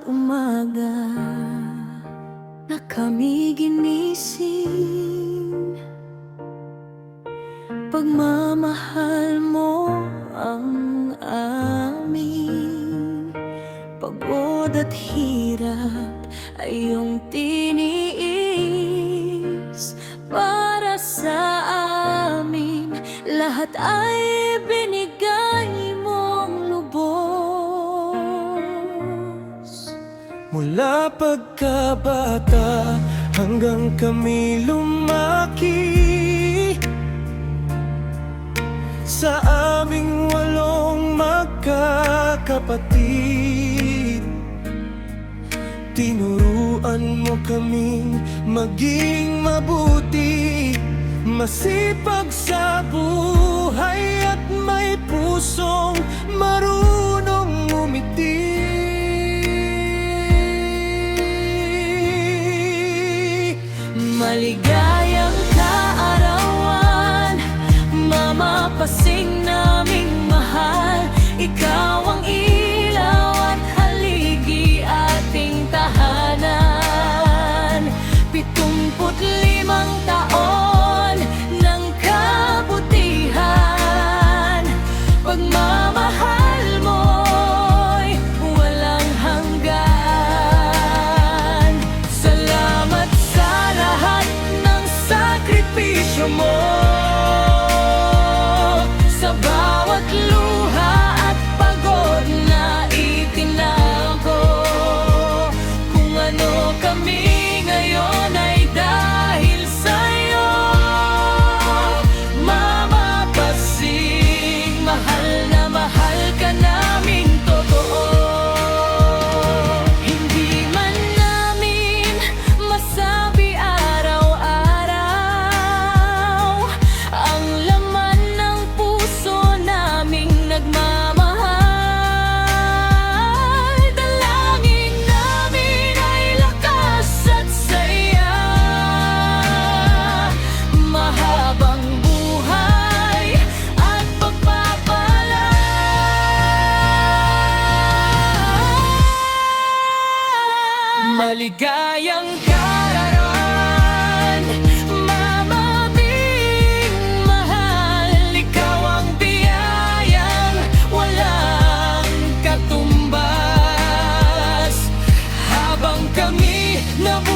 umaga na kami ginising. Pagmamahal mo ang aming pagod at hirap ay iyong tiniis. Para sa amin lahat ay binigay mong lubos. Mula pagkabata hanggang kami lumaki, sa aming 8 magkakapatid, tinuruan mo kaming maging mabuti, masipag sa buhay at may pusong marunong umiti. Maligayang kaarawan, Mama, pasing naming mahal. Ikaw ang ilaw at haligi ating tahanan. 75 taon ng kabutihan, pagmamahal mo'y walang hanggan. Salamat sa lahat ng sakripisyo mo, sa bawat luha at pagod na itinako. Kung ano kami ngayon ay dahil sa'yo, Mama Pasing. Mahal na mahal ka namin totoo. Hindi man namin masabi araw-araw ang laman ng puso naming nagmamahal. Dalangin namin ay lakas at saya, mahabang buhay at pagpapala. Maligayang kaarawan, Mama Bing mahal. Ikaw ang biyayang walang katumbas. Habang kami nabubuhay